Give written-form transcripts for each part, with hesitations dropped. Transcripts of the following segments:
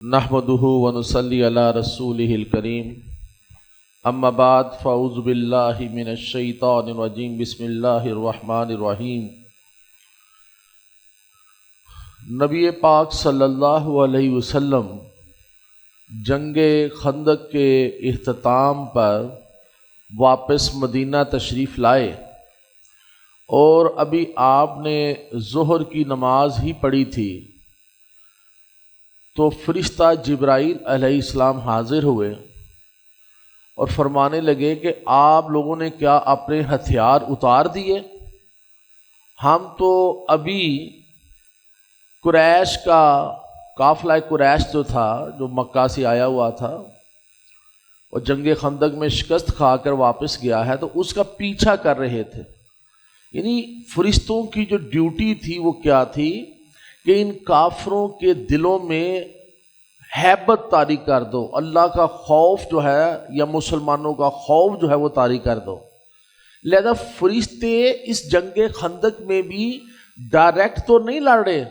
نحمده ونصلي على رسوله الكريم اما بعد فاعوذ بالله من الشیطان الرجیم بسم اللہ الرحمن الرحیم۔ نبی پاک صلی اللہ علیہ وسلم جنگ خندق کے اختتام پر واپس مدینہ تشریف لائے اور ابھی آپ نے ظہر کی نماز ہی پڑھی تھی تو فرشتہ جبرائیل علیہ السلام حاضر ہوئے اور فرمانے لگے کہ آپ لوگوں نے کیا اپنے ہتھیار اتار دیے؟ ہم تو ابھی قریش کا قافلہ قریش جو تھا، جو مکہ سے آیا ہوا تھا اور جنگ خندق میں شکست کھا کر واپس گیا ہے، تو اس کا پیچھا کر رہے تھے۔ یعنی فرشتوں کی جو ڈیوٹی تھی وہ کیا تھی کہ ان کافروں کے دلوں میں ہیبت طاری کر دو، اللہ کا خوف جو ہے یا مسلمانوں کا خوف جو ہے وہ طاری کر دو۔ لہذا فرشتے اس جنگ خندق میں بھی ڈائریکٹ تو نہیں لڑ رہے،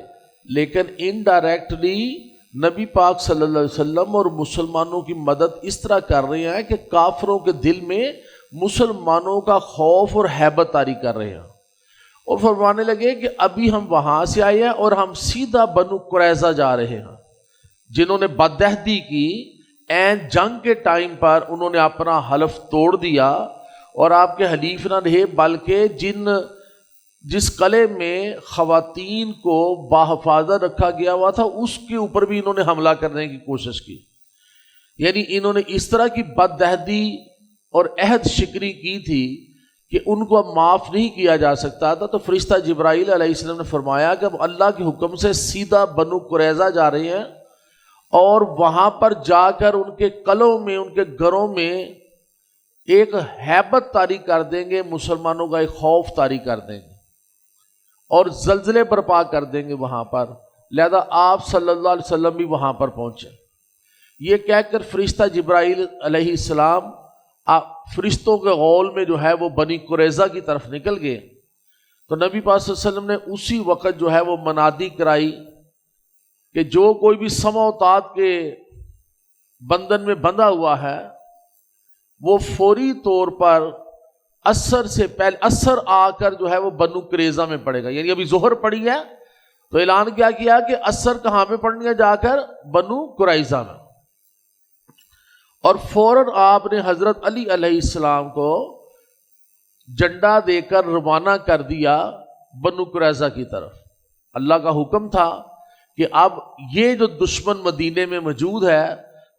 لیکن انڈائریکٹلی نبی پاک صلی اللہ علیہ وسلم اور مسلمانوں کی مدد اس طرح کر رہے ہیں کہ کافروں کے دل میں مسلمانوں کا خوف اور ہیبت طاری کر رہے ہیں، اور فرمانے لگے کہ ابھی ہم وہاں سے آئے ہیں اور ہم سیدھا بنو قریظہ جا رہے ہیں، جنہوں نے بدعہدی کی عین جنگ کے ٹائم پر انہوں نے اپنا حلف توڑ دیا اور آپ کے حلیف نہ رہے، بلکہ جس قلعے میں خواتین کو باحفاظت رکھا گیا ہوا تھا اس کے اوپر بھی انہوں نے حملہ کرنے کی کوشش کی۔ یعنی انہوں نے اس طرح کی بدعہدی اور عہد شکنی کی تھی کہ ان کو اب معاف نہیں کیا جا سکتا تھا۔ تو فرشتہ جبرائیل علیہ السلام نے فرمایا کہ اب اللہ کے حکم سے سیدھا بنو قریظہ جا رہے ہیں اور وہاں پر جا کر ان کے قلعوں میں، ان کے گھروں میں ایک ہیبت طاری کر دیں گے، مسلمانوں کا ایک خوف طاری کر دیں گے اور زلزلے برپا کر دیں گے وہاں پر۔ لہذا آپ صلی اللہ علیہ وسلم بھی وہاں پر پہنچے۔ یہ کہہ کر فرشتہ جبرائیل علیہ السلام فرشتوں کے غول میں جو ہے وہ بنی قریظہ کی طرف نکل گئے، تو نبی پاک صلی اللہ علیہ وسلم نے اسی وقت جو ہے وہ منادی کرائی کہ جو کوئی بھی سمع و طاعت کے بندھن میں بندھا ہوا ہے وہ فوری طور پر عصر سے پہلے عصر آ کر جو ہے وہ بنو قریظہ میں پڑے گا۔ یعنی ابھی ظہر پڑی ہے تو اعلان کیا کہ عصر کہاں پہ پڑھنی ہے؟ جا کر بنو قریظہ میں۔ اور فوراً آپ نے حضرت علی علیہ السلام کو جھنڈا دے کر روانہ کر دیا بنو قریظہ کی طرف۔ اللہ کا حکم تھا کہ اب یہ جو دشمن مدینے میں موجود ہے،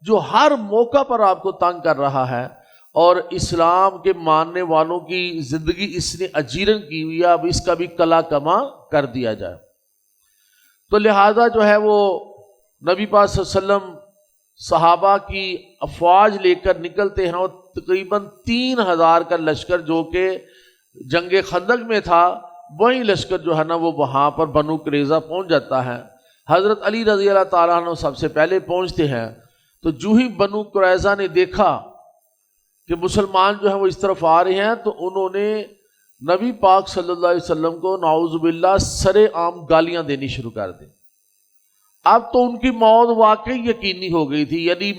جو ہر موقع پر آپ کو تنگ کر رہا ہے اور اسلام کے ماننے والوں کی زندگی اس نے اجیرن کی ہوئی ہے، اب اس کا بھی کلا کما کر دیا جائے۔ تو لہذا جو ہے وہ نبی پاک صلی اللہ علیہ وسلم صحابہ کی افواج لے کر نکلتے ہیں اور تقریباً 3000 کا لشکر جو کہ جنگ خندق میں تھا، وہی لشکر جو ہے نا وہ وہاں پر بنو قریظہ پہنچ جاتا ہے۔ حضرت علی رضی اللہ تعالیٰ عنہ سب سے پہلے پہنچتے ہیں، تو جو ہی بنو قریظہ نے دیکھا کہ مسلمان جو ہیں وہ اس طرف آ رہے ہیں، تو انہوں نے نبی پاک صلی اللہ علیہ وسلم کو نعوذ باللہ سرے عام گالیاں دینی شروع کر دیں۔ اب تو ان کی موت واقعی یقینی ہو گئی تھی۔ یعنی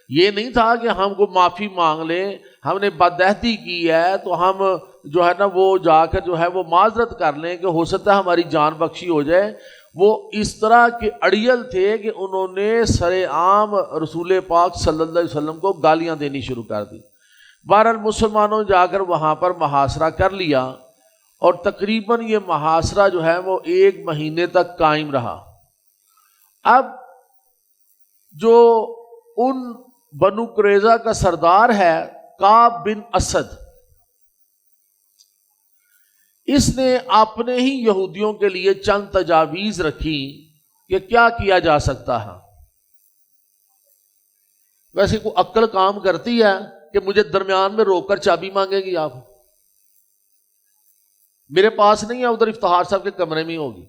یہ نہیں تھا کہ ہم کو معافی مانگ لیں، ہم نے بدعہدی کی ہے تو ہم جو ہے نا وہ جا کر جو ہے وہ معذرت کر لیں کہ ہو سکتا ہے ہماری جان بخشی ہو جائے۔ وہ اس طرح کے اڑیل تھے کہ انہوں نے سرے عام رسول پاک صلی اللہ علیہ وسلم کو گالیاں دینی شروع کر دی۔ بہرحال مسلمانوں جا کر وہاں پر محاصرہ کر لیا اور تقریباً یہ محاصرہ جو ہے وہ 1 مہینے تک قائم رہا۔ اب جو ان بنو قریظہ کا سردار ہے کعب بن اسد، اس نے اپنے ہی یہودیوں کے لیے چند تجاویز رکھی کہ کیا کیا جا سکتا ہے۔ ویسے کوئی عقل کام کرتی ہے کہ مجھے درمیان میں روک کر چابی مانگے گی؟ آپ میرے پاس نہیں ہے، ادھر افتخار صاحب کے کمرے میں ہی ہوگی۔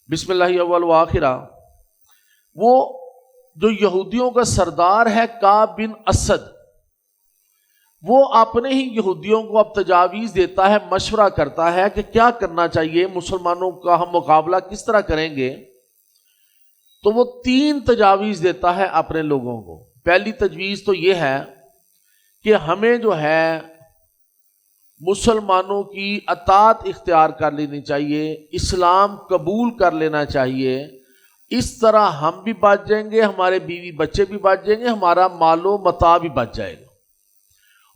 بسم اللہ اول وآخرہ۔ وہ جو یہودیوں کا سردار ہے کعب بن اسد، وہ اپنے ہی یہودیوں کو اب تجاویز دیتا ہے، مشورہ کرتا ہے کہ کیا کرنا چاہیے، مسلمانوں کا ہم مقابلہ کس طرح کریں گے۔ تو وہ 3 تجاویز دیتا ہے اپنے لوگوں کو۔ پہلی تجویز تو یہ ہے کہ ہمیں جو ہے مسلمانوں کی اطاعت اختیار کر لینی چاہیے، اسلام قبول کر لینا چاہیے، اس طرح ہم بھی بچ جائیں گے، ہمارے بیوی بچے بھی بچ جائیں گے، ہمارا مال و متاع بھی بچ جائے گا۔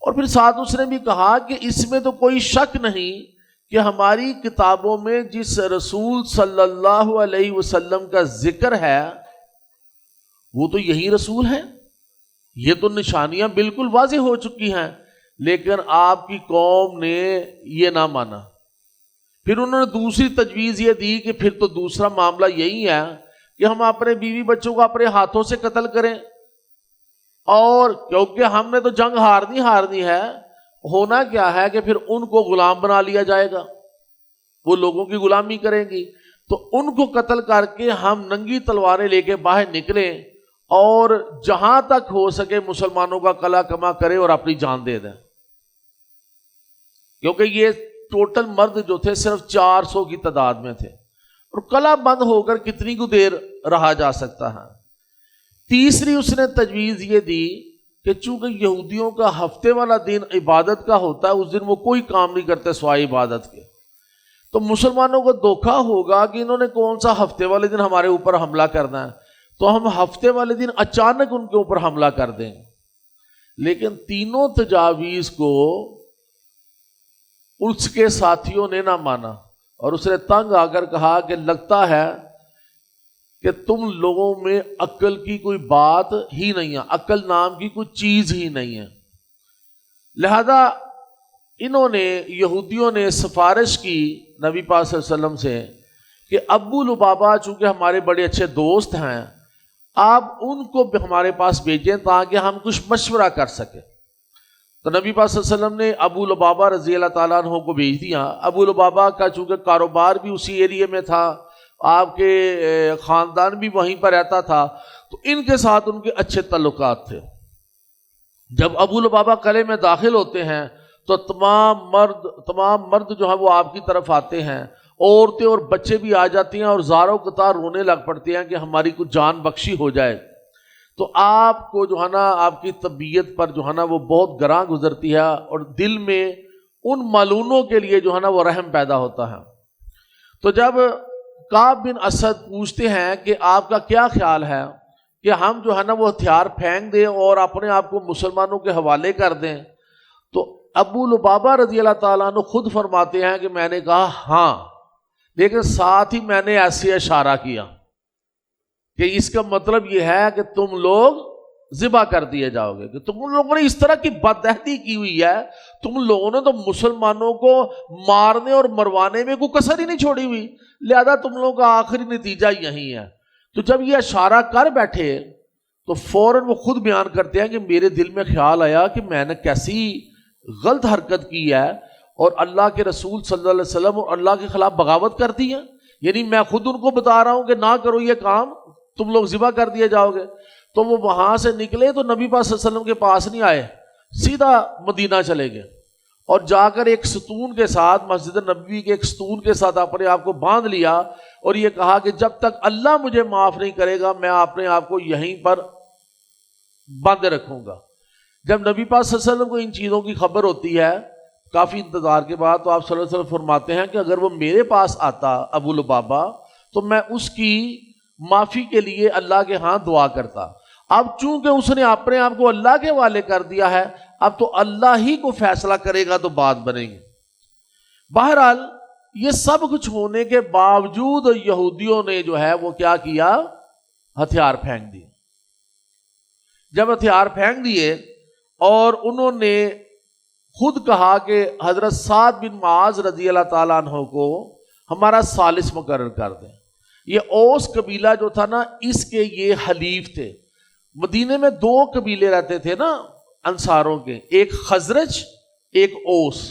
اور پھر ساتھ اس نے بھی کہا کہ اس میں تو کوئی شک نہیں کہ ہماری کتابوں میں جس رسول صلی اللہ علیہ وسلم کا ذکر ہے وہ تو یہی رسول ہے، یہ تو نشانیاں بالکل واضح ہو چکی ہیں، لیکن آپ کی قوم نے یہ نہ مانا۔ پھر انہوں نے دوسری تجویز یہ دی کہ پھر تو دوسرا معاملہ یہی ہے کہ ہم اپنے بیوی بچوں کو اپنے ہاتھوں سے قتل کریں، اور کیونکہ ہم نے تو جنگ ہارنی ہے، ہونا کیا ہے کہ پھر ان کو غلام بنا لیا جائے گا، وہ لوگوں کی غلامی کریں گی، تو ان کو قتل کر کے ہم ننگی تلواریں لے کے باہر نکلیں اور جہاں تک ہو سکے مسلمانوں کا کلا کما کریں اور اپنی جان دے دیں۔ کیونکہ یہ ٹوٹل مرد جو تھے صرف 400 کی تعداد میں تھے، اور کلا بند ہو کر کتنی کو دیر رہا جا سکتا ہے۔ تیسری اس نے تجویز یہ دی کہ چونکہ یہودیوں کا ہفتے والا دن عبادت کا ہوتا ہے، اس دن وہ کوئی کام نہیں کرتے سوائے عبادت کے، تو مسلمانوں کو دھوکہ ہوگا کہ انہوں نے کون سا ہفتے والے دن ہمارے اوپر حملہ کرنا ہے، تو ہم ہفتے والے دن اچانک ان کے اوپر حملہ کر دیں۔ لیکن تینوں تجاویز کو اس کے ساتھیوں نے نہ مانا، اور اس نے تنگ آ کر کہا کہ لگتا ہے کہ تم لوگوں میں عقل کی کوئی بات ہی نہیں ہے، عقل نام کی کوئی چیز ہی نہیں ہے۔ لہذا انہوں نے، یہودیوں نے سفارش کی نبی پاک صلی اللہ علیہ وسلم سے کہ ابو لبابہ چونکہ ہمارے بڑے اچھے دوست ہیں، آپ ان کو بھی ہمارے پاس بھیجیں تاکہ ہم کچھ مشورہ کر سکیں۔ تو نبی پاک صلی اللہ علیہ وسلم نے ابو لبابہ رضی اللہ تعالیٰ عنہ کو بھیج دیا۔ ابو لبابہ کا چونکہ کاروبار بھی اسی ایریے میں تھا، آپ کے خاندان بھی وہیں پر رہتا تھا، تو ان کے ساتھ ان کے اچھے تعلقات تھے۔ جب ابو لبابہ قلعے میں داخل ہوتے ہیں تو تمام مرد جو ہیں وہ آپ کی طرف آتے ہیں، عورتیں اور بچے بھی آ جاتی ہیں، اور زاروں قطار رونے لگ پڑتے ہیں کہ ہماری کچھ جان بخشی ہو جائے۔ تو آپ کو جو ہے نا، آپ کی طبیعت پر جو ہے نا وہ بہت گراں گزرتی ہے، اور دل میں ان ملعونوں کے لیے جو ہے نا وہ رحم پیدا ہوتا ہے۔ تو جب کعب بن اسد پوچھتے ہیں کہ آپ کا کیا خیال ہے کہ ہم جو ہے نا وہ ہتھیار پھینک دیں اور اپنے آپ کو مسلمانوں کے حوالے کر دیں، تو ابو لبابہ رضی اللہ تعالیٰ عنہ خود فرماتے ہیں کہ میں نے کہا ہاں، لیکن ساتھ ہی میں نے ایسے اشارہ کیا کہ اس کا مطلب یہ ہے کہ تم لوگ ذبح کر دیے جاؤ گے، کہ تم لوگوں نے اس طرح کی بدعہدی کی ہوئی ہے، تم لوگوں نے تو مسلمانوں کو مارنے اور مروانے میں کوئی کسر ہی نہیں چھوڑی ہوئی، لہذا تم لوگوں کا آخری نتیجہ یہی ہے۔ تو جب یہ اشارہ کر بیٹھے تو فوراً وہ خود بیان کرتے ہیں کہ میرے دل میں خیال آیا کہ میں نے کیسی غلط حرکت کی ہے، اور اللہ کے رسول صلی اللہ علیہ وسلم اور اللہ کے خلاف بغاوت کر دی ہے، یعنی میں خود ان کو بتا رہا ہوں کہ نہ کرو یہ کام، تم لوگ ذبح کر دیے جاؤ گے۔ تو وہ وہاں سے نکلے تو نبی پاک صلی اللہ علیہ وسلم کے پاس نہیں آئے، سیدھا مدینہ چلے گئے، اور جا کر ایک ستون کے ساتھ، مسجد نبوی کے ایک ستون کے ساتھ اپنے آپ کو باندھ لیا، اور یہ کہا کہ جب تک اللہ مجھے معاف نہیں کرے گا میں اپنے آپ کو یہیں پر باندھے رکھوں گا۔ جب نبی پاک صلی اللہ علیہ وسلم کو ان چیزوں کی خبر ہوتی ہے کافی انتظار کے بعد، تو آپ صلی اللہ علیہ وسلم فرماتے ہیں کہ اگر وہ میرے پاس آتا ابو لبابہ تو میں اس کی معافی کے لیے اللہ کے ہاں دعا کرتا۔ اب چونکہ اس نے اپنے آپ کو اللہ کے حوالے کر دیا ہے، اب تو اللہ ہی کو فیصلہ کرے گا تو بات بنے گی۔ بہرحال یہ سب کچھ ہونے کے باوجود یہودیوں نے جو ہے وہ کیا کیا، ہتھیار پھینک دیے۔ جب ہتھیار پھینک دیے اور انہوں نے خود کہا کہ حضرت سعد بن معاذ رضی اللہ تعالیٰ عنہ کو ہمارا ثالث مقرر کر دیں۔ یہ اوس قبیلہ جو تھا نا، اس کے یہ حلیف تھے۔ مدینے میں 2 قبیلے رہتے تھے نا انصاروں کے، ایک خزرج ایک اوس۔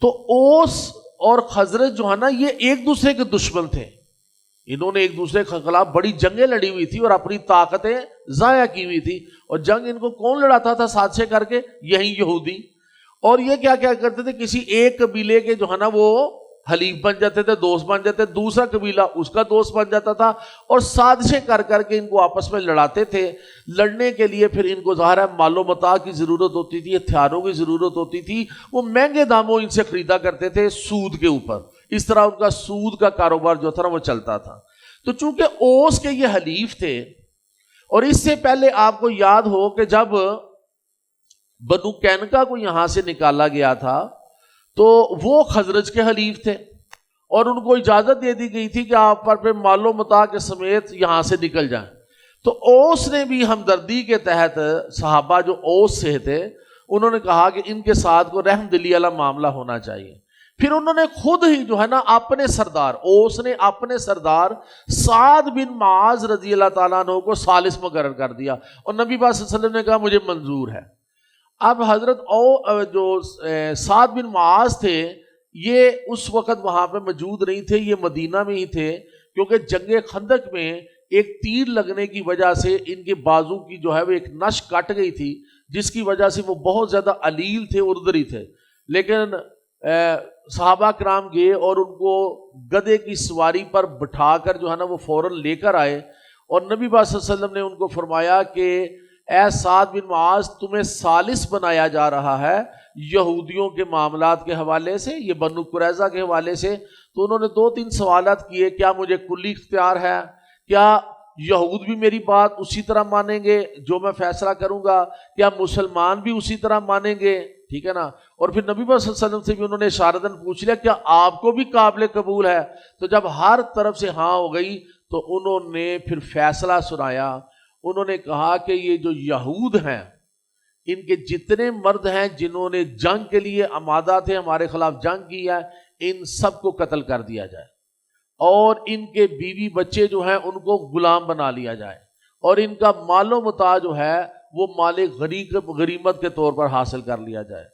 تو اوس اور خزرج جو ہے نا یہ ایک دوسرے کے دشمن تھے، انہوں نے ایک دوسرے کے خلاف بڑی جنگیں لڑی ہوئی تھی اور اپنی طاقتیں ضائع کی ہوئی تھی، اور جنگ ان کو کون لڑاتا تھا سازشیں کر کے؟ یہی یہودی۔ اور یہ کیا کیا کرتے تھے، کسی ایک قبیلے کے جو ہے نا وہ حلیف بن جاتے تھے، دوست بن جاتے، دوسرا قبیلہ اس کا دوست بن جاتا تھا، اور سازشیں کر کر کے ان کو آپس میں لڑاتے تھے۔ لڑنے کے لیے پھر ان کو ظاہر ہے مال و متاع کی ضرورت ہوتی تھی، ہتھیاروں کی ضرورت ہوتی تھی، وہ مہنگے داموں ان سے خریدا کرتے تھے سود کے اوپر۔ اس طرح ان کا سود کا کاروبار جو تھا وہ چلتا تھا۔ تو چونکہ اوس کے یہ حلیف تھے، اور اس سے پہلے آپ کو یاد ہو کہ جب بنو کینکا کو یہاں سے نکالا گیا تھا تو وہ خزرج کے حلیف تھے، اور ان کو اجازت دے دی گئی تھی کہ آپ پر مال و متاع کے سمیت یہاں سے نکل جائیں۔ تو اوس نے بھی ہمدردی کے تحت، صحابہ جو اوس سے تھے انہوں نے کہا کہ ان کے ساتھ کو رحم دلی والا معاملہ ہونا چاہیے۔ پھر انہوں نے خود ہی جو ہے نا اپنے سردار، اوس نے اپنے سردار سعد بن معاذ رضی اللہ تعالیٰ عنہ کو ثالث مقرر کر دیا، اور نبی پاک صلی اللہ علیہ وسلم نے کہا مجھے منظور ہے۔ اب حضرت جو سعد بن معاذ تھے یہ اس وقت وہاں پہ موجود نہیں تھے، یہ مدینہ میں ہی تھے، کیونکہ جنگ خندق میں ایک تیر لگنے کی وجہ سے ان کے بازو کی جو ہے وہ ایک نش کٹ گئی تھی، جس کی وجہ سے وہ بہت زیادہ علیل تھے، اردری تھے۔ لیکن صحابہ کرام گئے اور ان کو گدھے کی سواری پر بٹھا کر جو ہے نا وہ فوراً لے کر آئے، اور نبی پاک صلی اللہ علیہ وسلم نے ان کو فرمایا کہ اے سعد بن معاذ تمہیں ثالث بنایا جا رہا ہے یہودیوں کے معاملات کے حوالے سے، یہ بنو قریظہ کے حوالے سے۔ تو انہوں نے 2-3 سوالات کیے، کیا مجھے کلی اختیار ہے؟ کیا یہود بھی میری بات اسی طرح مانیں گے جو میں فیصلہ کروں گا؟ کیا مسلمان بھی اسی طرح مانیں گے؟ ٹھیک ہے نا۔ اور پھر نبی صلی اللہ علیہ وسلم سے بھی انہوں نے اشارتاً پوچھ لیا کیا آپ کو بھی قابل قبول ہے؟ تو جب ہر طرف سے ہاں ہو گئی تو انہوں نے پھر فیصلہ سنایا۔ انہوں نے کہا کہ یہ جو یہود ہیں، ان کے جتنے مرد ہیں جنہوں نے جنگ کے لیے آمادہ تھے، ہمارے خلاف جنگ کی ہے، ان سب کو قتل کر دیا جائے، اور ان کے بیوی بچے جو ہیں ان کو غلام بنا لیا جائے، اور ان کا مال و متاع جو ہے وہ مال غنیمت کے طور پر حاصل کر لیا جائے۔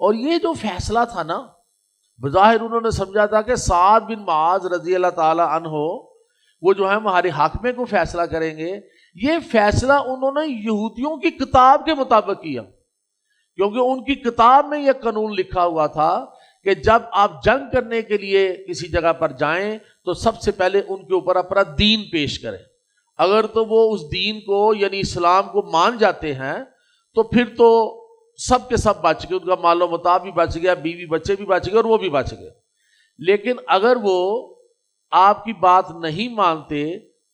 اور یہ جو فیصلہ تھا نا، بظاہر انہوں نے سمجھا تھا کہ سعد بن معاذ رضی اللہ تعالی عنہ وہ جو ہے ہمارے حق میں کو فیصلہ کریں گے۔ یہ فیصلہ انہوں نے یہودیوں کی کتاب کے مطابق کیا، کیونکہ ان کی کتاب میں یہ قانون لکھا ہوا تھا کہ جب آپ جنگ کرنے کے لیے کسی جگہ پر جائیں تو سب سے پہلے ان کے اوپر اپنا دین پیش کریں۔ اگر تو وہ اس دین کو یعنی اسلام کو مان جاتے ہیں تو پھر تو سب کے سب بچ گئے، ان کا مال و متاع بھی بچ گیا، بیوی بچے بھی بچ گئے اور وہ بھی بچ گئے۔ لیکن اگر وہ آپ کی بات نہیں مانتے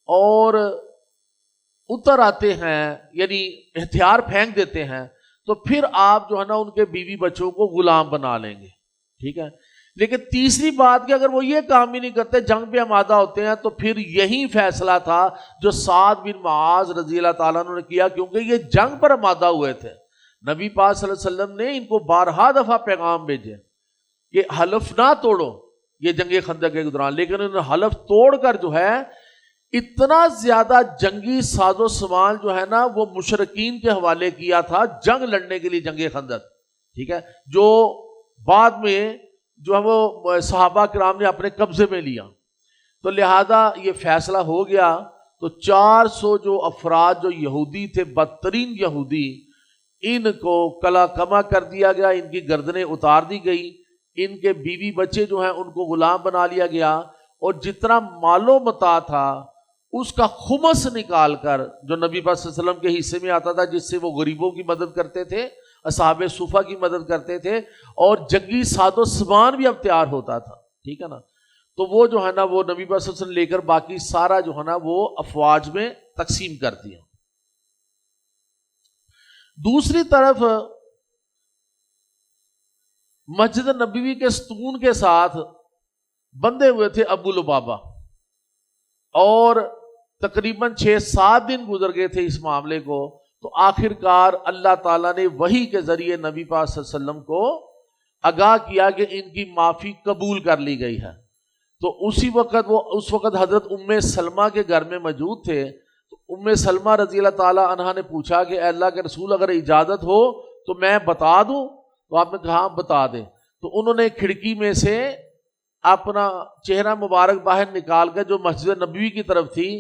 اور اتر آتے ہیں یعنی ہتھیار پھینک دیتے ہیں تو پھر آپ جو ہے نا ان کے بیوی بچوں کو غلام بنا لیں گے، ٹھیک ہے۔ لیکن تیسری بات کہ اگر وہ یہ کام بھی نہیں کرتے، جنگ پہ آمادہ ہوتے ہیں، تو پھر یہی فیصلہ تھا جو سعد بن معاذ رضی اللہ تعالیٰ عنہ نے کیا، کیونکہ یہ جنگ پر آمادہ ہوئے تھے۔ نبی پاک صلی اللہ علیہ وسلم نے ان کو بارہا دفعہ پیغام بھیجے کہ حلف نہ توڑو یہ جنگ خندق کے دوران، لیکن انہوں نے حلف توڑ کر جو ہے اتنا زیادہ جنگی ساز و سامان جو ہے نا وہ مشرکین کے حوالے کیا تھا جنگ لڑنے کے لیے، جنگ خندق، ٹھیک ہے، جو بعد میں جو ہے وہ صحابہ کرام نے اپنے قبضے میں لیا۔ تو لہذا یہ فیصلہ ہو گیا، تو 400 جو افراد جو یہودی تھے، بدترین یہودی، ان کو کلا کما کر دیا گیا، ان کی گردنیں اتار دی گئی، ان کے بیوی بچے جو ہیں ان کو غلام بنا لیا گیا، اور جتنا مال و متاع تھا اس کا خمس نکال کر جو نبی پاک صلی اللہ علیہ وسلم کے حصے میں آتا تھا، جس سے وہ غریبوں کی مدد کرتے تھے، اصحاب صفہ کی مدد کرتے تھے، اور جنگی ساز و سامان بھی اب تیار ہوتا تھا، ٹھیک ہے نا۔ تو وہ جو ہے نا وہ نبی پاک صلی اللہ علیہ وسلم لے کر باقی سارا جو ہے نا وہ افواج میں تقسیم کر دیا۔ دوسری طرف مسجد نبوی کے ستون کے ساتھ بندھے ہوئے تھے ابو لبابہ، اور تقریباً 6-7 دن گزر گئے تھے اس معاملے کو۔ تو آخر کار اللہ تعالیٰ نے وحی کے ذریعے نبی پاک صلی اللہ علیہ وسلم کو آگاہ کیا کہ ان کی معافی قبول کر لی گئی ہے۔ تو اس وقت حضرت ام سلمہ کے گھر میں موجود تھے۔ تو ام سلمہ رضی اللہ تعالیٰ عنہا نے پوچھا کہ اے اللہ کے رسول اگر اجازت ہو تو میں بتا دوں؟ تو آپ نے کہا بتا دیں۔ تو انہوں نے کھڑکی میں سے اپنا چہرہ مبارک باہر نکال کر جو مسجد نبوی کی طرف تھی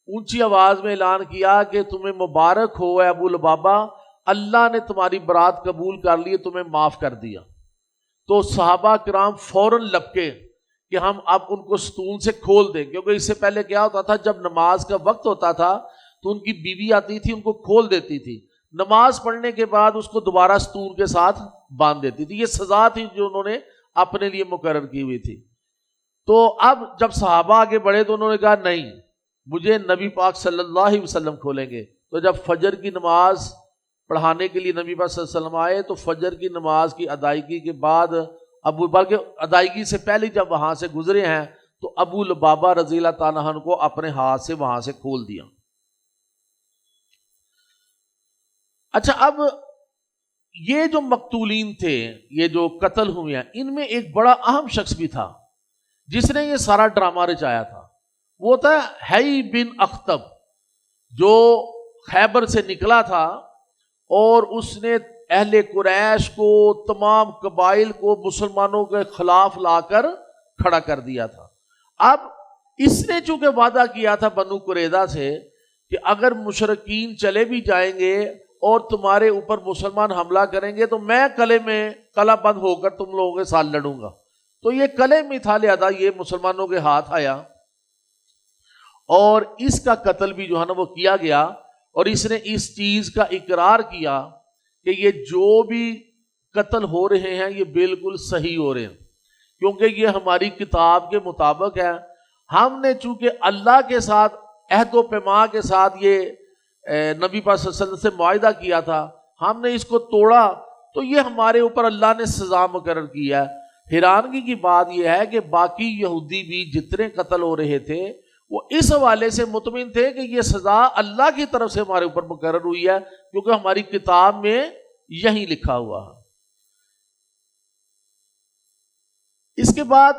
اونچی آواز میں اعلان کیا کہ تمہیں مبارک ہو اے ابو لبابہ، اللہ نے تمہاری برات قبول کر لی، تمہیں معاف کر دیا۔ تو صحابہ کرام فوراً لپکے کہ ہم اب ان کو ستون سے کھول دیں، کیونکہ اس سے پہلے کیا ہوتا تھا، جب نماز کا وقت ہوتا تھا تو ان کی بیوی آتی تھی، ان کو کھول دیتی تھی، نماز پڑھنے کے بعد اس کو دوبارہ ستون کے ساتھ باندھ دیتی تھی۔ یہ سزا تھی جو انہوں نے اپنے لیے مقرر کی ہوئی تھی۔ تو اب جب صحابہ آگے بڑھے تو انہوں نے کہا نہیں، مجھے نبی پاک صلی اللہ علیہ وسلم کھولیں گے۔ تو جب فجر کی نماز پڑھانے کے لیے نبی پاک صلی اللہ علیہ وسلم آئے تو فجر کی نماز کی ادائیگی کے بعد بلکہ ادائیگی سے پہلے جب وہاں سے گزرے ہیں تو ابو لبابہ رضی اللہ تعالیٰ عنہ کو اپنے ہاتھ سے وہاں سے کھول دیا۔ اچھا، اب یہ جو مقتولین تھے، یہ جو قتل ہوئے ہیں، ان میں ایک بڑا اہم شخص بھی تھا جس نے یہ سارا ڈرامہ رچایا تھا۔ وہ تھا حی بن اخطب، جو خیبر سے نکلا تھا اور اس نے اہل قریش کو، تمام قبائل کو مسلمانوں کے خلاف لا کر کھڑا کر دیا تھا۔ اب اس نے چونکہ وعدہ کیا تھا بنو قریظہ سے کہ اگر مشرکین چلے بھی جائیں گے اور تمہارے اوپر مسلمان حملہ کریں گے تو میں قلعہ بند ہو کر تم لوگوں کے ساتھ لڑوں گا۔ تو یہ قلعے میں تھا، لہذا یہ مسلمانوں کے ہاتھ آیا اور اس کا قتل بھی جو ہے نا وہ کیا گیا، اور اس نے اس چیز کا اقرار کیا کہ یہ جو بھی قتل ہو رہے ہیں یہ بالکل صحیح ہو رہے ہیں، کیونکہ یہ ہماری کتاب کے مطابق ہے۔ ہم نے چونکہ اللہ کے ساتھ عہد و پیمان کے ساتھ یہ نبی پاک صلی اللہ علیہ وسلم سے معاہدہ کیا تھا، ہم نے اس کو توڑا تو یہ ہمارے اوپر اللہ نے سزا مقرر کی ہے۔ حیرانگی کی بات یہ ہے کہ باقی یہودی بھی جتنے قتل ہو رہے تھے وہ اس حوالے سے مطمئن تھے کہ یہ سزا اللہ کی طرف سے ہمارے اوپر مقرر ہوئی ہے، کیونکہ ہماری کتاب میں یہی لکھا ہوا ہے۔ اس کے بعد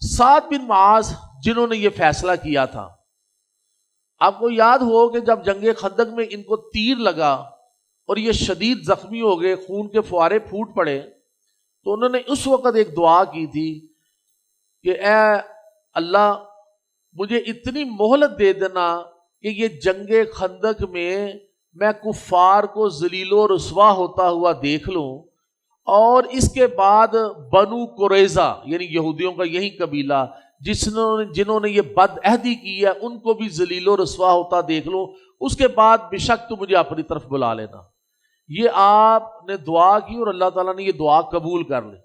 سعد بن معاذ جنہوں نے یہ فیصلہ کیا تھا، آپ کو یاد ہو کہ جب جنگ خندق میں ان کو تیر لگا اور یہ شدید زخمی ہو گئے، خون کے فوارے پھوٹ پڑے، تو انہوں نے اس وقت ایک دعا کی تھی کہ اے اللہ مجھے اتنی مہلت دے دینا کہ یہ جنگ خندق میں کفار کو ذلیل و رسوا ہوتا ہوا دیکھ لوں، اور اس کے بعد بنو قریظہ یعنی یہودیوں کا یہی قبیلہ جنہوں نے یہ بد عہدی کی ہے ان کو بھی ذلیل و رسوا ہوتا دیکھ لوں، اس کے بعد بے شک تو مجھے اپنی طرف بلا لینا۔ یہ آپ نے دعا کی اور اللہ تعالیٰ نے یہ دعا قبول کر لی۔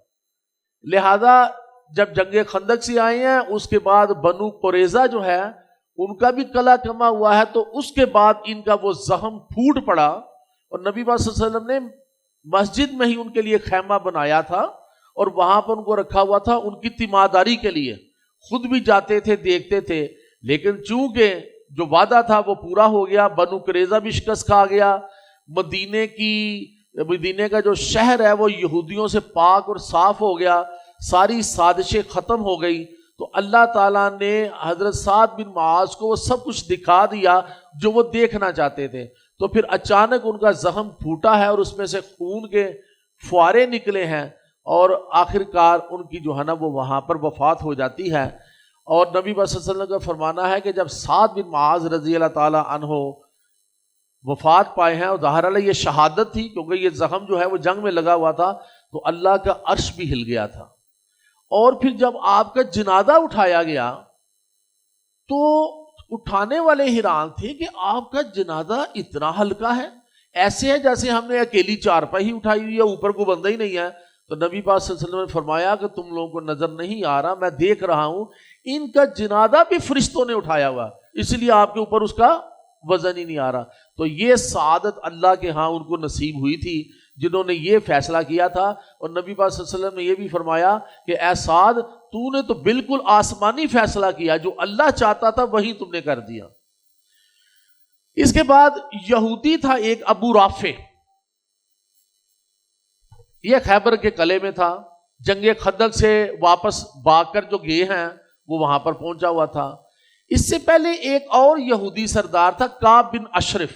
لہذا جب جنگ خندق سے آئے ہیں اس کے بعد بنو قریظہ جو ہے ان کا بھی قلعہ کما ہوا ہے، تو اس کے بعد ان کا وہ زخم پھوٹ پڑا، اور نبی صلی اللہ علیہ وسلم نے مسجد میں ہی ان کے لیے خیمہ بنایا تھا اور وہاں پر ان کو رکھا ہوا تھا ان کی تیمارداری کے لیے۔ خود بھی جاتے تھے، دیکھتے تھے، لیکن چونکہ جو وعدہ تھا وہ پورا ہو گیا، بنو قریظہ بھی شکست کھا گیا، مدینے کا جو شہر ہے وہ یہودیوں سے پاک اور صاف ہو گیا، ساری سازشیں ختم ہو گئی، تو اللہ تعالیٰ نے حضرت سعد بن معاذ کو وہ سب کچھ دکھا دیا جو وہ دیکھنا چاہتے تھے۔ تو پھر اچانک ان کا زخم پھوٹا ہے اور اس میں سے خون کے فوارے نکلے ہیں، اور آخر کار ان کی جو ہے نا وہ وہاں پر وفات ہو جاتی ہے۔ اور نبی صلی اللہ علیہ وسلم کا فرمانا ہے کہ جب سعد بن معاذ رضی اللہ تعالیٰ عنہ وفات پائے ہیں، اور ظاہر ہے یہ شہادت تھی کیونکہ یہ زخم جو ہے وہ جنگ میں لگا ہوا تھا، تو اللہ کا عرش بھی ہل گیا تھا۔ اور پھر جب آپ کا جنازہ اٹھایا گیا تو اٹھانے والے حیران تھے کہ آپ کا جنازہ اتنا ہلکا ہے، ایسے ہے جیسے ہم نے اکیلی چارپائی اٹھائی ہوئی ہے، اوپر کو بندہ ہی نہیں ہے۔ تو نبی پاک صلی اللہ علیہ وسلم نے فرمایا کہ تم لوگوں کو نظر نہیں آ رہا، میں دیکھ رہا ہوں ان کا جنازہ بھی فرشتوں نے اٹھایا ہوا، اس لیے آپ کے اوپر اس کا وزن ہی نہیں آ رہا۔ تو یہ سعادت اللہ کے ہاں ان کو نصیب ہوئی تھی جنہوں نے یہ فیصلہ کیا تھا۔ اور نبی پاک صلی اللہ علیہ وسلم نے یہ بھی فرمایا کہ اے سعد تو نے تو بالکل آسمانی فیصلہ کیا، جو اللہ چاہتا تھا وہی تم نے کر دیا۔ اس کے بعد یہودی تھا ایک ابو رافع، یہ خیبر کے قلعے میں تھا، جنگ خندق سے واپس بھاگ کر جو گئے ہیں وہ وہاں پر پہنچا ہوا تھا۔ اس سے پہلے ایک اور یہودی سردار تھا کعب بن اشرف،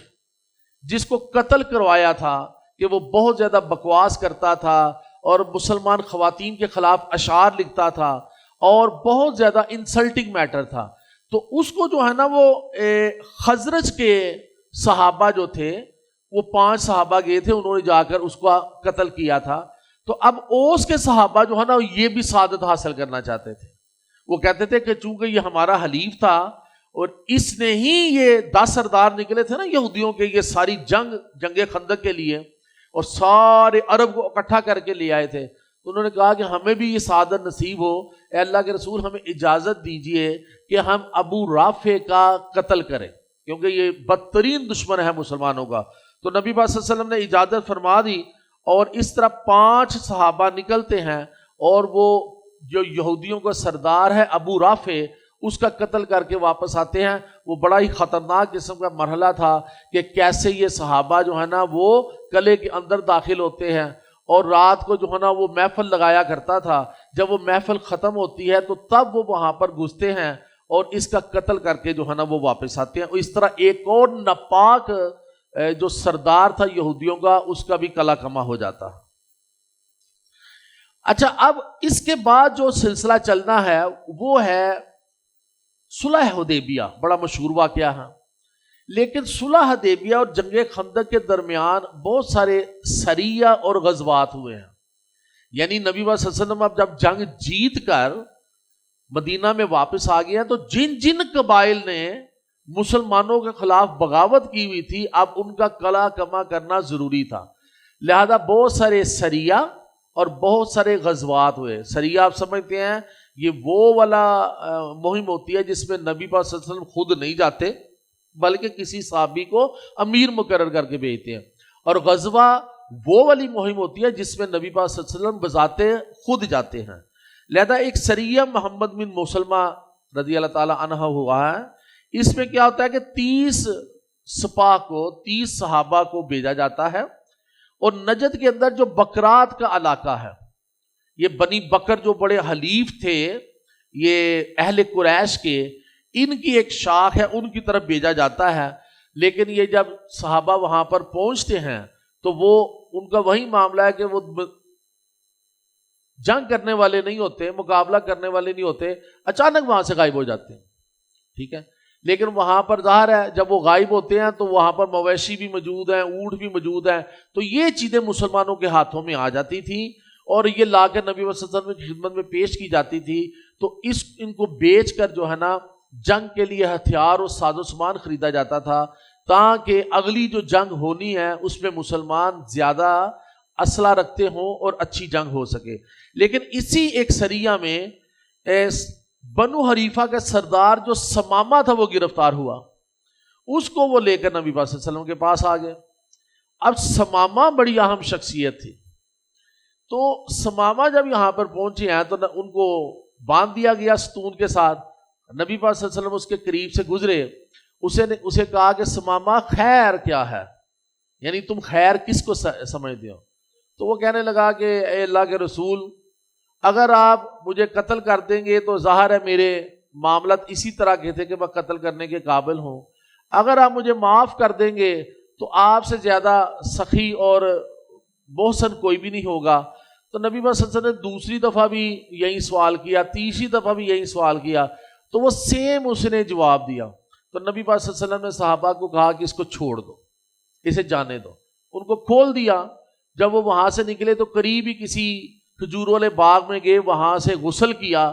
جس کو قتل کروایا تھا کہ وہ بہت زیادہ بکواس کرتا تھا اور مسلمان خواتین کے خلاف اشعار لکھتا تھا، اور بہت زیادہ انسلٹنگ میٹر تھا. تو اس کو جو ہے نا وہ خزرج کے صحابہ جو تھے وہ 5 صحابہ گئے تھے, انہوں نے جا کر اس کو قتل کیا تھا. تو اب اوس کے صحابہ جو ہے نا یہ بھی سعادت حاصل کرنا چاہتے تھے. وہ کہتے تھے کہ چونکہ یہ ہمارا حلیف تھا اور اس نے ہی یہ 10 سردار نکلے تھے نا یہودیوں کے, یہ ساری جنگ خندق کے لیے اور سارے عرب کو اکٹھا کر کے لے آئے تھے, تو انہوں نے کہا کہ ہمیں بھی یہ سعادت نصیب ہو, اے اللہ کے رسول ہمیں اجازت دیجئے کہ ہم ابو رافع کا قتل کریں, کیونکہ یہ بدترین دشمن ہے مسلمانوں کا. تو نبی پاک صلی اللہ علیہ وسلم نے اجازت فرما دی اور اس طرح 5 صحابہ نکلتے ہیں اور وہ جو یہودیوں کا سردار ہے ابو رافع اس کا قتل کر کے واپس آتے ہیں. وہ بڑا ہی خطرناک قسم کا مرحلہ تھا کہ کیسے یہ صحابہ جو ہے نا وہ قلعے کے اندر داخل ہوتے ہیں اور رات کو جو ہے نا وہ محفل لگایا کرتا تھا. جب وہ محفل ختم ہوتی ہے تو تب وہ وہاں پر گھستے ہیں اور اس کا قتل کر کے جو ہے نا وہ واپس آتے ہیں. اس طرح ایک اور ناپاک جو سردار تھا یہودیوں کا اس کا بھی کلا کما ہو جاتا. اچھا, اب اس کے بعد جو سلسلہ چلنا ہے وہ ہے صلح حدیبیہ, بڑا مشہور واقعہ ہے. لیکن صلح حدیبیہ اور جنگ خندق کے درمیان بہت سارے سریہ اور غزوات ہوئے ہیں. یعنی نبی صلی اللہ علیہ وسلم اب جب جنگ جیت کر مدینہ میں واپس آ گئے ہیں تو جن جن قبائل نے مسلمانوں کے خلاف بغاوت کی ہوئی تھی اب ان کا کلا کما کرنا ضروری تھا. لہذا بہت سارے سریہ اور بہت سارے غزوات ہوئے. سریہ آپ سمجھتے ہیں یہ وہ والا مہم ہوتی ہے جس میں نبی پاک صلی اللہ علیہ وسلم خود نہیں جاتے بلکہ کسی صحابی کو امیر مقرر کر کے بھیجتے ہیں, اور غزوہ وہ والی مہم ہوتی ہے جس میں نبی پاک صلی اللہ علیہ وسلم بذات خود جاتے ہیں. لہذا ایک سریہ محمد بن مسلمہ رضی اللہ تعالی عنہ ہوا ہے. اس میں کیا ہوتا ہے کہ 30 سپاہ کو 30 صحابہ کو بھیجا جاتا ہے اور نجد کے اندر جو بکرات کا علاقہ ہے, یہ بنی بکر جو بڑے حلیف تھے یہ اہل قریش کے, ان کی ایک شاخ ہے, ان کی طرف بھیجا جاتا ہے. لیکن یہ جب صحابہ وہاں پر پہنچتے ہیں تو وہ ان کا وہی معاملہ ہے کہ وہ جنگ کرنے والے نہیں ہوتے, مقابلہ کرنے والے نہیں ہوتے, اچانک وہاں سے غائب ہو جاتے ہیں. ٹھیک ہے, لیکن وہاں پر ظاہر ہے جب وہ غائب ہوتے ہیں تو وہاں پر مویشی بھی موجود ہیں, اونٹ بھی موجود ہیں, تو یہ چیزیں مسلمانوں کے ہاتھوں میں آ جاتی تھیں اور یہ لا کے نبی صلی اللہ علیہ وسلم کی خدمت میں پیش کی جاتی تھی. تو ان کو بیچ کر جو ہے نا جنگ کے لیے ہتھیار اور ساز و سامان خریدا جاتا تھا تاکہ اگلی جو جنگ ہونی ہے اس میں مسلمان زیادہ اسلحہ رکھتے ہوں اور اچھی جنگ ہو سکے. لیکن اسی ایک سریہ میں بنو حریفہ کا سردار جو سمامہ تھا وہ گرفتار ہوا, اس کو وہ لے کر نبی پاک صلی اللہ علیہ وسلم کے پاس آ گئے. اب سمامہ بڑی اہم شخصیت تھی, تو سمامہ جب یہاں پر پہنچے ہیں تو ان کو باندھ دیا گیا ستون کے ساتھ. نبی پاک صلی اللہ علیہ وسلم اس کے قریب سے گزرے, اسے کہا کہ سمامہ خیر کیا ہے, یعنی تم خیر کس کو سمجھتے ہو؟ تو وہ کہنے لگا کہ اے اللہ کے رسول, اگر آپ مجھے قتل کر دیں گے تو ظاہر ہے میرے معاملات اسی طرح کے تھے کہ میں قتل کرنے کے قابل ہوں, اگر آپ مجھے معاف کر دیں گے تو آپ سے زیادہ سخی اور محسن کوئی بھی نہیں ہوگا. تو نبی صلی اللہ علیہ وسلم نے دوسری دفعہ بھی یہی سوال کیا, تیسری دفعہ بھی یہی سوال کیا, تو وہ سیم اس نے جواب دیا. تو نبی صلی اللہ علیہ وسلم نے صحابہ کو کہا کہ اس کو چھوڑ دو, اسے جانے دو. ان کو کھول دیا. جب وہ وہاں سے نکلے تو قریب ہی کسی کھجور والے باغ میں گئے, وہاں سے غسل کیا,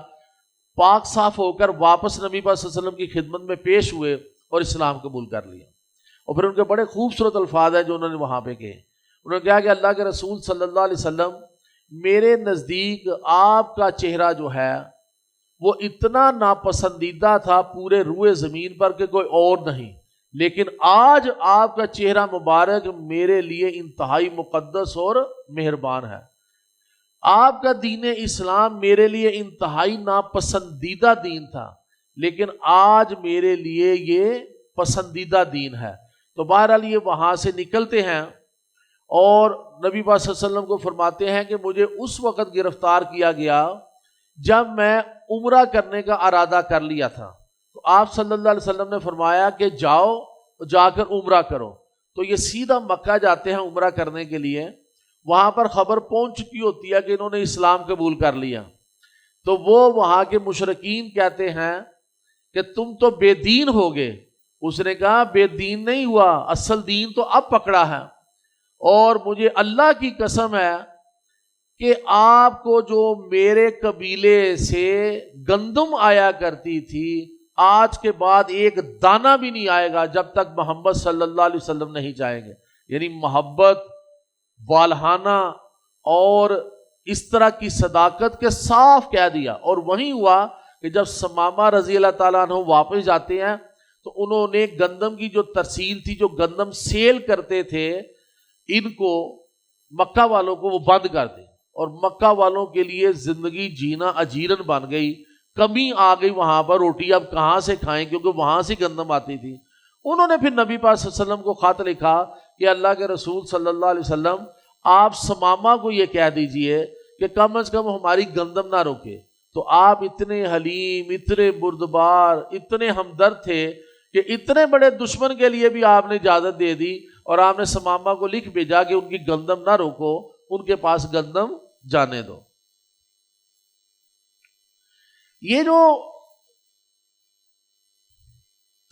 پاک صاف ہو کر واپس نبی پاک صلی اللہ علیہ وسلم کی خدمت میں پیش ہوئے اور اسلام قبول کر لیا. اور پھر ان کے بڑے خوبصورت الفاظ ہیں جو انہوں نے وہاں پہ کہے. انہوں نے کہا کہ اللہ کے رسول صلی اللہ علیہ وسلم, میرے نزدیک آپ کا چہرہ جو ہے وہ اتنا ناپسندیدہ تھا پورے روئے زمین پر کہ کوئی اور نہیں, لیکن آج آپ کا چہرہ مبارک میرے لیے انتہائی مقدس اور مہربان ہے. آپ کا دین اسلام میرے لیے انتہائی ناپسندیدہ دین تھا, لیکن آج میرے لیے یہ پسندیدہ دین ہے. تو بہرحال یہ وہاں سے نکلتے ہیں اور نبی پاک صلی اللہ علیہ وسلم کو فرماتے ہیں کہ مجھے اس وقت گرفتار کیا گیا جب میں عمرہ کرنے کا ارادہ کر لیا تھا. تو آپ صلی اللہ علیہ وسلم نے فرمایا کہ جاؤ, جا کر عمرہ کرو. تو یہ سیدھا مکہ جاتے ہیں عمرہ کرنے کے لیے. وہاں پر خبر پہنچ چکی ہوتی ہے کہ انہوں نے اسلام قبول کر لیا. تو وہ وہاں کے مشرکین کہتے ہیں کہ تم تو بے دین ہوگے. اس نے کہا بے دین نہیں ہوا، اصل دین تو اب پکڑا ہے، اور مجھے اللہ کی قسم ہے کہ آپ کو جو میرے قبیلے سے گندم آیا کرتی تھی آج کے بعد ایک دانہ بھی نہیں آئے گا جب تک محمد صلی اللہ علیہ وسلم نہیں جائیں گے. یعنی محبت، والہانہ اور اس طرح کی صداقت کے صاف کہہ دیا. اور وہیں ہوا کہ جب ثمامہ رضی اللہ تعالیٰ عنہ واپس جاتے ہیں تو انہوں نے گندم کی جو ترسیل تھی، جو گندم سیل کرتے تھے ان کو، مکہ والوں کو، وہ بند کر دی، اور مکہ والوں کے لیے زندگی جینا اجیرن بن گئی. کمی آ گئی وہاں پر، روٹی اب کہاں سے کھائیں کیونکہ وہاں سے گندم آتی تھی. انہوں نے پھر نبی پاک صلی اللہ علیہ وسلم کو خط لکھا کہ اللہ کے رسول صلی اللہ علیہ وسلم آپ ثمامہ کو یہ کہہ دیجئے کہ کم از کم ہماری گندم نہ روکے. تو آپ اتنے حلیم، اتنے بردبار، اتنے ہمدرد تھے کہ اتنے بڑے دشمن کے لیے بھی آپ نے اجازت دے دی، اور آپ نے ثمامہ کو لکھ بھیجا کہ ان کی گندم نہ روکو، ان کے پاس گندم جانے دو. یہ جو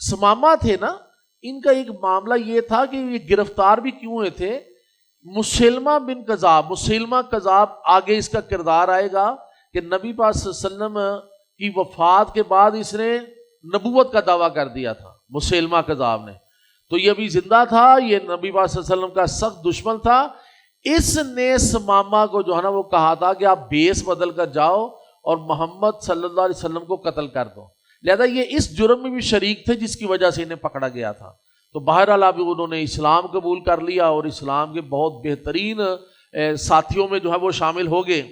ثمامہ تھے نا، ان کا ایک معاملہ یہ تھا کہ یہ گرفتار بھی کیوں ہوئے تھے. مسلمہ بن کذاب، مسلمہ کذاب آگے اس کا کردار آئے گا کہ نبی پاک صلی اللہ علیہ وسلم کی وفات کے بعد اس نے نبوت کا دعویٰ کر دیا تھا مسلمہ کذاب نے. تو یہ ابھی زندہ تھا، یہ نبی پاک صلی اللہ علیہ وسلم کا سخت دشمن تھا. اس نے ثمامہ کو جو ہے نا وہ کہا تھا کہ آپ بیس بدل کر جاؤ اور محمد صلی اللہ علیہ وسلم کو قتل کر دو. لہذا یہ اس جرم میں بھی شریک تھے جس کی وجہ سے انہیں پکڑا گیا تھا. تو بہرحال اب انہوں نے اسلام قبول کر لیا اور اسلام کے بہت بہترین ساتھیوں میں جو ہے وہ شامل ہو گئے.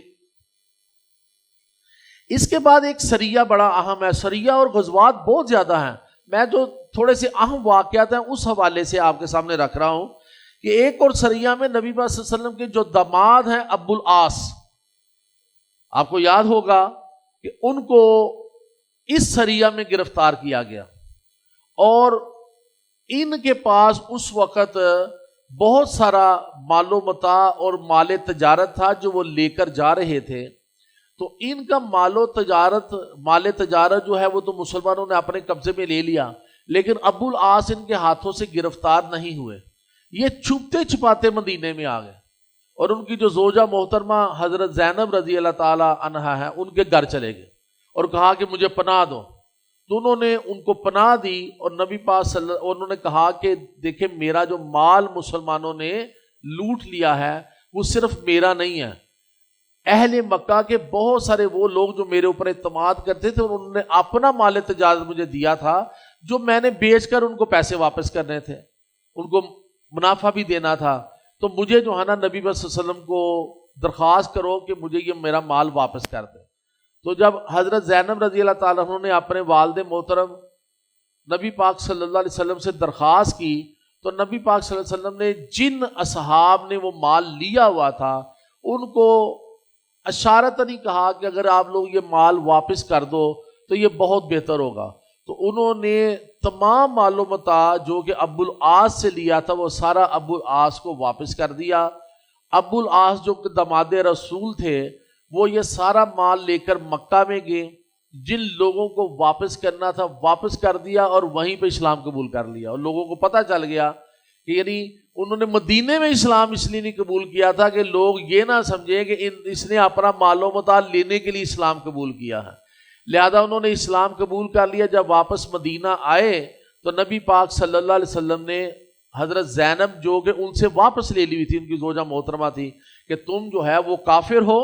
اس کے بعد ایک سریہ بڑا اہم ہے. سریہ اور غزوات بہت زیادہ ہیں، میں جو تھوڑے سے اہم واقعات ہیں اس حوالے سے آپ کے سامنے رکھ رہا ہوں کہ ایک اور سریہ میں نبی پاک صلی اللہ علیہ وسلم کے جو داماد ہیں ابو العاص، آپ کو یاد ہوگا کہ ان کو اس سریہ میں گرفتار کیا گیا، اور ان کے پاس اس وقت بہت سارا مال و متاع اور مال تجارت تھا جو وہ لے کر جا رہے تھے. تو ان کا مال تجارت جو ہے وہ تو مسلمانوں نے اپنے قبضے میں لے لیا، لیکن ابو العاص ان کے ہاتھوں سے گرفتار نہیں ہوئے. یہ چھپتے چھپاتے مدینے میں آ گئے اور ان کی جو زوجہ محترمہ حضرت زینب رضی اللہ تعالی عنہا ہے ان کے گھر چلے گئے اور کہا کہ مجھے پناہ دو. تو انہوں نے ان کو پناہ دی، اور نبی پاک انہوں نے کہا کہ دیکھیں میرا جو مال مسلمانوں نے لوٹ لیا ہے وہ صرف میرا نہیں ہے، اہل مکہ کے بہت سارے وہ لوگ جو میرے اوپر اعتماد کرتے تھے انہوں نے اپنا مال تجارت مجھے دیا تھا جو میں نے بیچ کر ان کو پیسے واپس کرنے تھے، ان کو منافع بھی دینا تھا. تو مجھے جو ہے نا نبی صلی اللہ علیہ وسلم کو درخواست کرو کہ مجھے یہ میرا مال واپس کر دے. تو جب حضرت زینب رضی اللہ تعالیٰ عنہ نے اپنے والد محترم نبی پاک صلی اللہ علیہ وسلم سے درخواست کی تو نبی پاک صلی اللہ علیہ وسلم نے جن اصحاب نے وہ مال لیا ہوا تھا ان کو اشارتاً ہی کہا کہ اگر آپ لوگ یہ مال واپس کر دو تو یہ بہت بہتر ہوگا. تو انہوں نے تمام مال و متاع جو کہ ابو العاص سے لیا تھا وہ سارا ابو العاص کو واپس کر دیا. ابو العاص جو کہ داماد رسول تھے وہ یہ سارا مال لے کر مکہ میں گئے، جن لوگوں کو واپس کرنا تھا واپس کر دیا اور وہیں پہ اسلام قبول کر لیا. اور لوگوں کو پتہ چل گیا کہ یعنی انہوں نے مدینے میں اسلام اس لیے نہیں قبول کیا تھا کہ لوگ یہ نہ سمجھیں کہ اس نے اپنا مال و متاع لینے کے لیے اسلام قبول کیا ہے. لہذا انہوں نے اسلام قبول کر لیا. جب واپس مدینہ آئے تو نبی پاک صلی اللہ علیہ وسلم نے حضرت زینب جو کہ ان سے واپس لے لی ہوئی تھی، ان کی زوجہ محترمہ تھی، کہ تم جو ہے وہ کافر ہو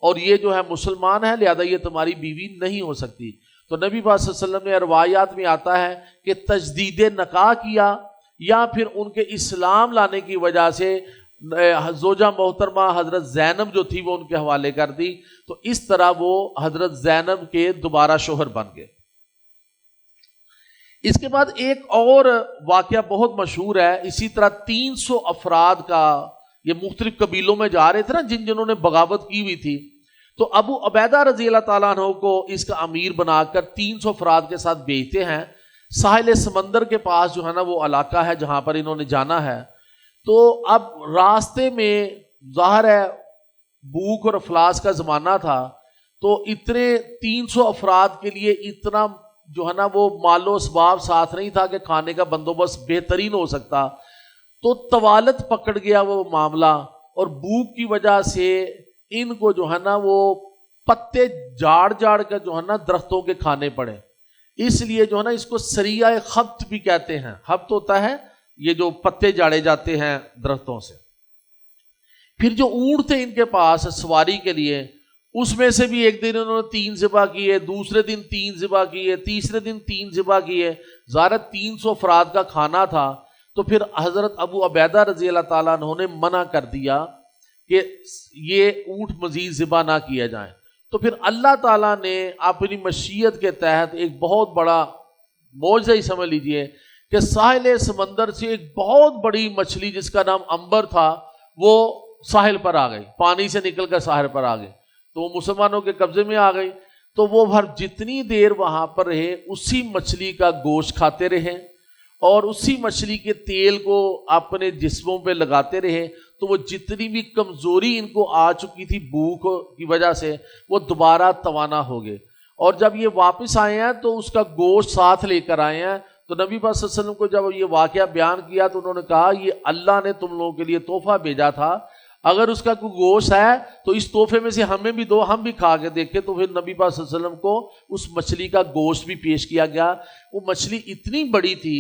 اور یہ جو ہے مسلمان ہے، لہذا یہ تمہاری بیوی نہیں ہو سکتی. تو نبی پاک صلی اللہ علیہ وسلم نے روایات میں آتا ہے کہ تجدید نکاح کیا یا پھر ان کے اسلام لانے کی وجہ سے زوجہ محترمہ حضرت زینب جو تھی وہ ان کے حوالے کر دی. تو اس طرح وہ حضرت زینب کے دوبارہ شوہر بن گئے. اس کے بعد ایک اور واقعہ بہت مشہور ہے. اسی طرح 300 افراد کا، یہ مختلف قبیلوں میں جا رہے تھے نا جنہوں نے بغاوت کی ہوئی تھی، تو ابو عبیدہ رضی اللہ تعالیٰ عنہ کو اس کا امیر بنا کر 300 افراد کے ساتھ بھیجتے ہیں. ساحل سمندر کے پاس جو ہے نا وہ علاقہ ہے جہاں پر انہوں نے جانا ہے. تو اب راستے میں ظاہر ہے بھوک اور افلاس کا زمانہ تھا، تو اتنے 300 افراد کے لیے اتنا جو ہے نا وہ مال و اسباب ساتھ نہیں تھا کہ کھانے کا بندوبست بہترین ہو سکتا، تو طوالت پکڑ گیا وہ معاملہ، اور بھوک کی وجہ سے ان کو جو ہے نا وہ پتے جاڑ جاڑ کر جو ہے نا درختوں کے کھانے پڑے. اس لیے جو ہے نا اس کو سریہ خبط بھی کہتے ہیں. خبط ہوتا ہے یہ جو پتے جاڑے جاتے ہیں درختوں سے. پھر جو اونٹ تھے ان کے پاس سواری کے لیے، اس میں سے بھی ایک دن انہوں نے 3 ذبح کیے، دوسرے دن 3 ذبح کیے، تیسرے دن 3 ذبح کیے. ظاہر 300 افراد کا کھانا تھا، تو پھر حضرت ابو عبیدہ رضی اللہ تعالیٰ عنہ نے منع کر دیا کہ یہ اونٹ مزید ذبح نہ کیا جائیں. تو پھر اللہ تعالیٰ نے اپنی مشیت کے تحت ایک بہت بڑا معجزہ ہی سمجھ لیجئے کہ ساحل سمندر سے ایک بہت بڑی مچھلی جس کا نام عنبر تھا وہ ساحل پر آ گئی، پانی سے نکل کر ساحل پر آ گئی، تو وہ مسلمانوں کے قبضے میں آ گئی. تو وہ ہر جتنی دیر وہاں پر رہے اسی مچھلی کا گوشت کھاتے رہے اور اسی مچھلی کے تیل کو اپنے جسموں پہ لگاتے رہے. تو وہ جتنی بھی کمزوری ان کو آ چکی تھی بھوک کی وجہ سے وہ دوبارہ توانا ہو گئے. اور جب یہ واپس آئے ہیں تو اس کا گوشت ساتھ لے کر آئے ہیں. تو نبی پاک صلی اللہ علیہ وسلم کو جب یہ واقعہ بیان کیا تو انہوں نے کہا یہ اللہ نے تم لوگوں کے لیے تحفہ بھیجا تھا، اگر اس کا کوئی گوشت ہے تو اس تحفے میں سے ہمیں بھی دو، ہم بھی کھا کے دیکھیں. تو پھر نبی پاک صلی اللہ علیہ وسلم کو اس مچھلی کا گوشت بھی پیش کیا گیا. وہ مچھلی اتنی بڑی تھی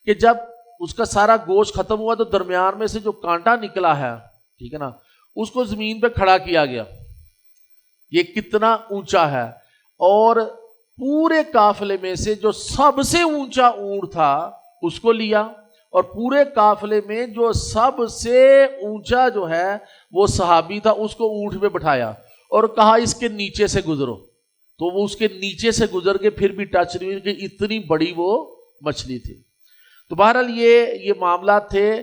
کہ جب اس کا سارا گوشت ختم ہوا تو درمیان میں سے جو کانٹا نکلا ہے، ٹھیک ہے نا، اس کو زمین پہ کھڑا کیا گیا. یہ کتنا اونچا ہے. اور پورے قافلے میں سے جو سب سے اونچا اونٹ تھا اس کو لیا، اور پورے قافلے میں جو سب سے اونچا جو ہے وہ صحابی تھا اس کو اونٹ پہ بٹھایا اور کہا اس کے نیچے سے گزرو. تو وہ اس کے نیچے سے گزر کے پھر بھی ٹچ نہیں ہوئی کہ اتنی بڑی وہ مچھلی تھی. تو بہرحال یہ معاملات تھے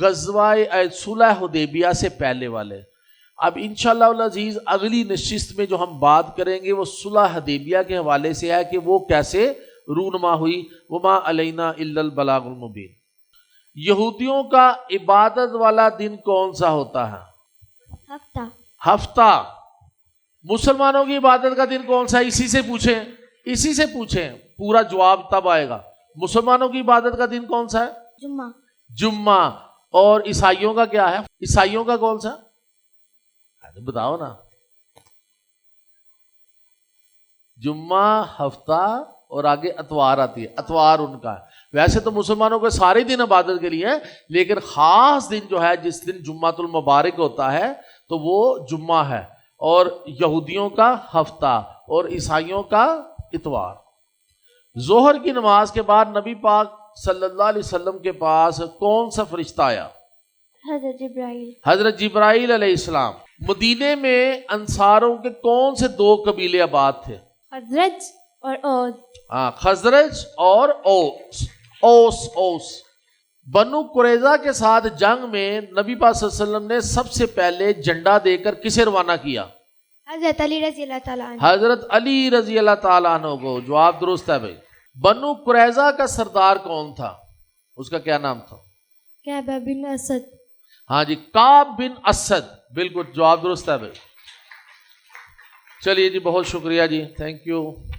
غزوہ صلح حدیبیہ سے پہلے والے. اب انشاءاللہ العزیز اگلی نشست میں جو ہم بات کریں گے وہ صلح حدیبیہ کے حوالے سے ہے کہ وہ کیسے رونما ہوئی. وما علینا الا البلاغ المبین. یہودیوں کا عبادت والا دن کون سا ہوتا ہے؟ ہفتہ. مسلمانوں کی عبادت کا دن کون سا ہے؟ اسی سے پوچھیں پورا جواب تب آئے گا. مسلمانوں کی عبادت کا دن کون سا ہے؟ جمعہ. اور عیسائیوں کا کیا ہے؟ عیسائیوں کا کون سا؟ بتاؤ نا. جمعہ، ہفتہ اور آگے اتوار آتی ہے. اتوار ان کا ہے. ویسے تو مسلمانوں کے سارے دن عبادت کے لیے ہیں، لیکن خاص دن جو ہے جس دن جمعۃ المبارک ہوتا ہے تو وہ جمعہ ہے. اور یہودیوں کا ہفتہ اور عیسائیوں کا اتوار. ظہر کی نماز کے بعد نبی پاک صلی اللہ علیہ وسلم کے پاس کون سا فرشتہ آیا؟ حضرت جبرائیل علیہ السلام. مدینے میں انصاروں کے کون سے 2 قبیلے آباد تھے؟ خزرج اور اوس. ہاں، خزرج اور اوس. بنو قریظہ کے ساتھ جنگ میں نبی پاک صلی اللہ علیہ وسلم نے سب سے پہلے جھنڈا دے کر کسے روانہ کیا؟ حضرت علی رضی اللہ تعالیٰ عنہ. حضرت علی رضی اللہ تعالیٰ عنہ کو. جواب درست ہے بھائی. بنو قریظہ کا سردار کون تھا؟ اس کا کیا نام تھا؟ کعب بن اسد. ہاں جی، کعب بن اسد. بالکل جواب درست ہے بھائی. چلیے جی، بہت شکریہ جی، تھینک یو.